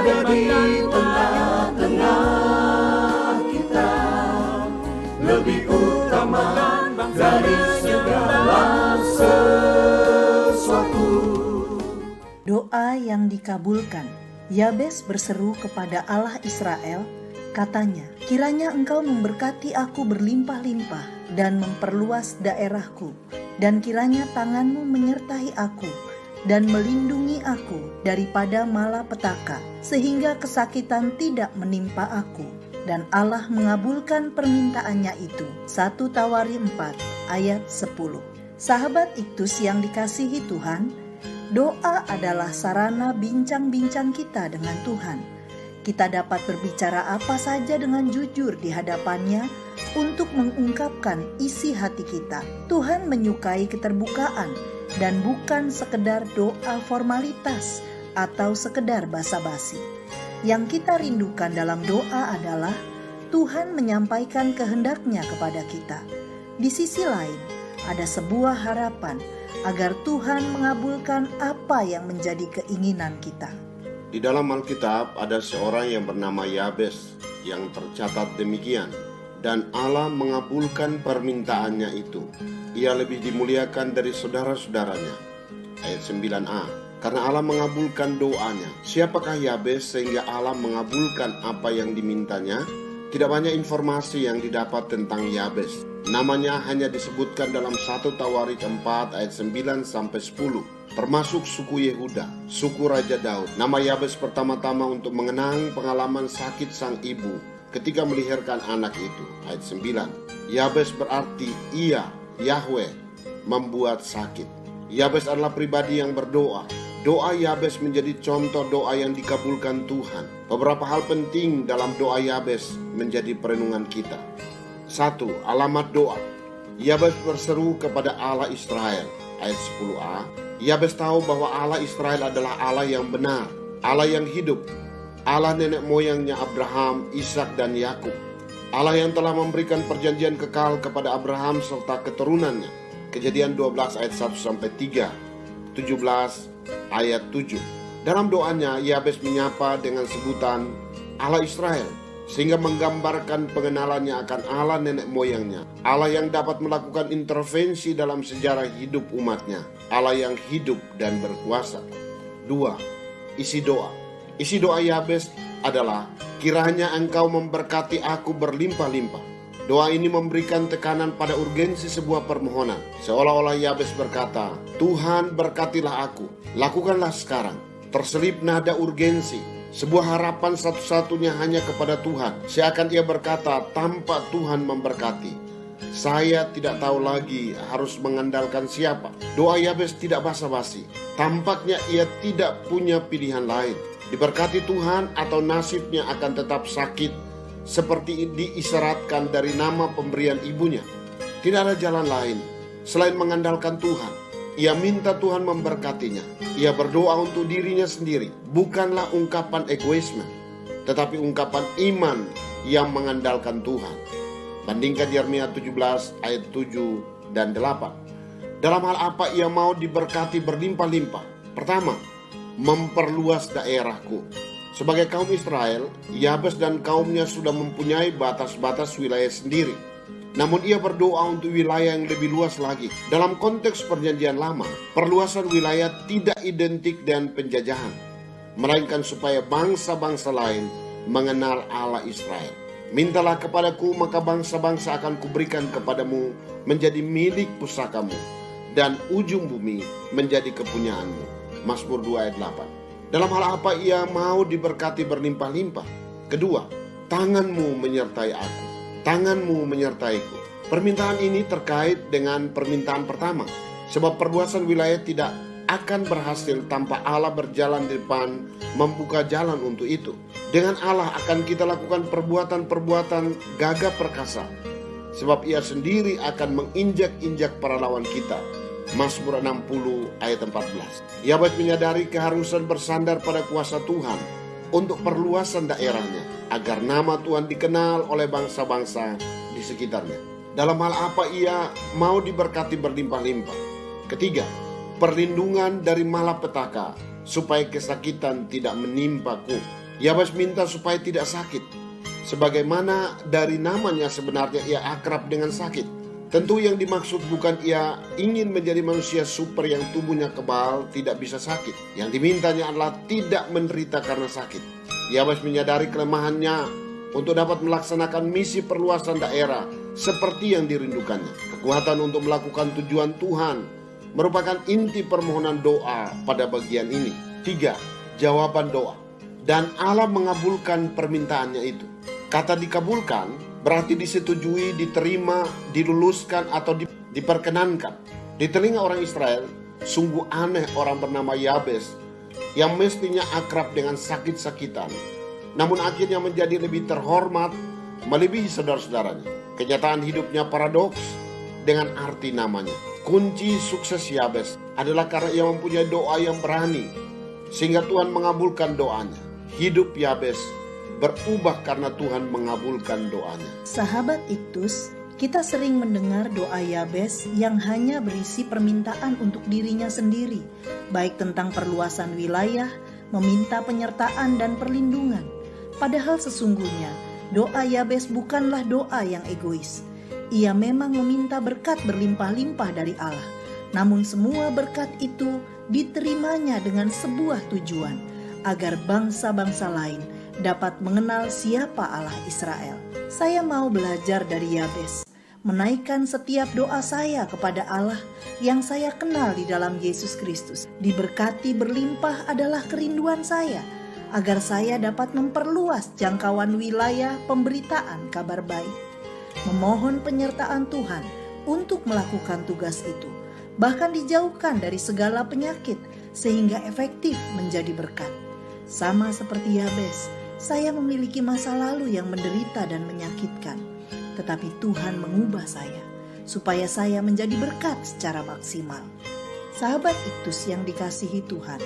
ada di tengah-tengah kita, lebih utama dari segala sesuatu. Doa yang dikabulkan. Yabes berseru kepada Allah Israel, katanya, kiranya engkau memberkati aku berlimpah-limpah dan memperluas daerahku, dan kiranya tanganmu menyertai aku dan melindungi aku daripada malapetaka, sehingga kesakitan tidak menimpa aku. Dan Allah mengabulkan permintaannya itu. 1 Tawari 4 ayat 10. Sahabat Iktus yang dikasihi Tuhan, doa adalah sarana bincang-bincang kita dengan Tuhan. Kita dapat berbicara apa saja dengan jujur di hadapannya untuk mengungkapkan isi hati kita. Tuhan menyukai keterbukaan dan bukan sekedar doa formalitas atau sekedar basa-basi. Yang kita rindukan dalam doa adalah Tuhan menyampaikan kehendaknya kepada kita. Di sisi lain, ada sebuah harapan agar Tuhan mengabulkan apa yang menjadi keinginan kita. Di dalam Alkitab ada seorang yang bernama Yabes yang tercatat demikian, dan Allah mengabulkan permintaannya itu. Ia lebih dimuliakan dari saudara-saudaranya. Ayat 9a. Karena Allah mengabulkan doanya. Siapakah Yabes sehingga Allah mengabulkan apa yang dimintanya? Tidak banyak informasi yang didapat tentang Yabes. Namanya hanya disebutkan dalam 1 Tawarik 4 ayat 9-10. Termasuk suku Yehuda, suku Raja Daud. Nama Yabes pertama-tama untuk mengenang pengalaman sakit sang ibu ketika melahirkan anak itu. Ayat 9. Yabes berarti ia, Yahweh, membuat sakit. Yabes adalah pribadi yang berdoa. Doa Yabes menjadi contoh doa yang dikabulkan Tuhan. Beberapa hal penting dalam doa Yabes menjadi perenungan kita. 1. Alamat doa. Yabes berseru kepada Allah Israel. Ayat 10a. Yabes tahu bahwa Allah Israel adalah Allah yang benar, Allah yang hidup, Allah nenek moyangnya Abraham, Ishak dan Yakub, Allah yang telah memberikan perjanjian kekal kepada Abraham serta keturunannya. Kejadian 12 ayat 1-3, 17 ayat 7. Dalam doanya Yabes menyapa dengan sebutan Allah Israel, sehingga menggambarkan pengenalannya akan Allah nenek moyangnya, Allah yang dapat melakukan intervensi dalam sejarah hidup umatnya, Allah yang hidup dan berkuasa. 2. Isi doa. Isi doa Yabes adalah, kiranya engkau memberkati aku berlimpah-limpah. Doa ini memberikan tekanan pada urgensi sebuah permohonan. Seolah-olah Yabes berkata, Tuhan berkatilah aku, lakukanlah sekarang. Terselip nada urgensi, sebuah harapan satu-satunya hanya kepada Tuhan. Seakan ia berkata, tanpa Tuhan memberkati, saya tidak tahu lagi harus mengandalkan siapa. Doa Yabes tidak basa-basi. Tampaknya ia tidak punya pilihan lain. Diberkati Tuhan atau nasibnya akan tetap sakit, seperti diisyaratkan dari nama pemberian ibunya. Tidak ada jalan lain selain mengandalkan Tuhan. Ia minta Tuhan memberkatinya. Ia berdoa untuk dirinya sendiri. Bukanlah ungkapan egoisme, tetapi ungkapan iman yang mengandalkan Tuhan. Bandingkan Yeremia 17 ayat 7 dan 8. Dalam hal apa ia mau diberkati berlimpah-limpah? Pertama, memperluas daerahku. Sebagai kaum Israel, Yabes dan kaumnya sudah mempunyai batas-batas wilayah sendiri. Namun ia berdoa untuk wilayah yang lebih luas lagi. Dalam konteks perjanjian lama, perluasan wilayah tidak identik dengan penjajahan, melainkan supaya bangsa-bangsa lain mengenal Allah Israel. Mintalah kepadaku, maka bangsa-bangsa akan kuberikan kepadamu menjadi milik pusakamu, dan ujung bumi menjadi kepunyaanmu. Mazmur 2 ayat 8. Dalam hal apa ia mau diberkati berlimpah-limpah? Kedua, tanganmu menyertai aku, tanganmu menyertaiku. Permintaan ini terkait dengan permintaan pertama, sebab perluasan wilayah tidak akan berhasil tanpa Allah berjalan di depan, membuka jalan untuk itu. Dengan Allah akan kita lakukan perbuatan-perbuatan gagah perkasa, sebab ia sendiri akan menginjak-injak para lawan kita. Mazmur 60 ayat 14. Yabes menyadari keharusan bersandar pada kuasa Tuhan untuk perluasan daerahnya, agar nama Tuhan dikenal oleh bangsa-bangsa di sekitarnya. Dalam hal apa ia mau diberkati berlimpah-limpah? Ketiga, perlindungan dari malapetaka, supaya kesakitan tidak menimpaku. Yabes minta supaya tidak sakit, sebagaimana dari namanya sebenarnya ia akrab dengan sakit. Tentu yang dimaksud bukan ia ingin menjadi manusia super yang tubuhnya kebal, tidak bisa sakit. Yang dimintanya adalah tidak menderita karena sakit. Yabes menyadari kelemahannya untuk dapat melaksanakan misi perluasan daerah seperti yang dirindukannya. Kekuatan untuk melakukan tujuan Tuhan merupakan inti permohonan doa pada bagian ini. 3. Jawaban doa. Dan Allah mengabulkan permintaannya itu. Kata dikabulkan berarti disetujui, diterima, diluluskan, atau diperkenankan. Di telinga orang Israel, sungguh aneh orang bernama Yabes yang mestinya akrab dengan sakit-sakitan, namun akhirnya menjadi lebih terhormat melebihi saudara-saudaranya. Kenyataan hidupnya paradoks dengan arti namanya. Kunci sukses Yabes adalah karena ia mempunyai doa yang berani, sehingga Tuhan mengabulkan doanya. Hidup Yabes berubah karena Tuhan mengabulkan doanya. Sahabat Iktus, kita sering mendengar doa Yabes yang hanya berisi permintaan untuk dirinya sendiri, baik tentang perluasan wilayah, meminta penyertaan dan perlindungan. Padahal sesungguhnya doa Yabes bukanlah doa yang egois. Ia memang meminta berkat berlimpah-limpah dari Allah. Namun semua berkat itu diterimanya dengan sebuah tujuan, agar bangsa-bangsa lain dapat mengenal siapa Allah Israel. Saya mau belajar dari Yabes, menaikkan setiap doa saya kepada Allah yang saya kenal di dalam Yesus Kristus. Diberkati berlimpah adalah kerinduan saya, agar saya dapat memperluas jangkauan wilayah pemberitaan kabar baik. Memohon penyertaan Tuhan untuk melakukan tugas itu, bahkan dijauhkan dari segala penyakit sehingga efektif menjadi berkat. Sama seperti Yabes, saya memiliki masa lalu yang menderita dan menyakitkan, tetapi Tuhan mengubah saya supaya saya menjadi berkat secara maksimal. Sahabat Iktus yang dikasihi Tuhan,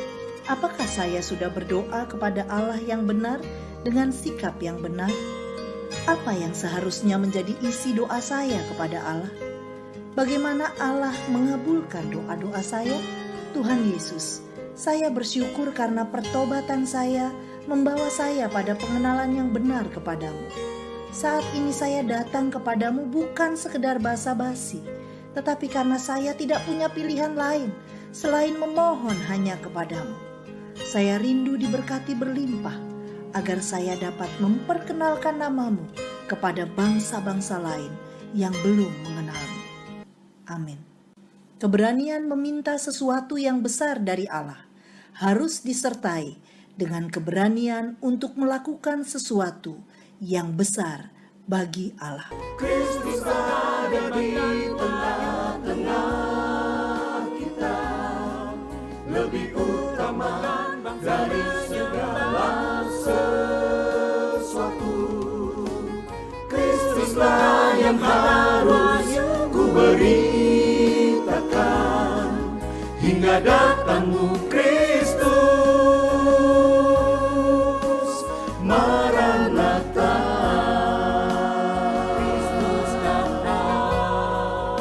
apakah saya sudah berdoa kepada Allah yang benar dengan sikap yang benar? Apa yang seharusnya menjadi isi doa saya kepada Allah? Bagaimana Allah mengabulkan doa-doa saya? Tuhan Yesus, saya bersyukur karena pertobatan saya membawa saya pada pengenalan yang benar kepadamu. Saat ini saya datang kepadamu bukan sekedar basa-basi, tetapi karena saya tidak punya pilihan lain selain memohon hanya kepadamu. Saya rindu diberkati berlimpah, agar saya dapat memperkenalkan namamu kepada bangsa-bangsa lain yang belum mengenalmu. Amin. Keberanian meminta sesuatu yang besar dari Allah harus disertai dengan keberanian untuk melakukan sesuatu yang besar bagi Allah. Kristus ada di tengah-tengah kita, lebih utama dari segala sesuatu. Kristuslah yang harus ku beritakan hingga datangmu Kristus. Maranatha, Kristus datang.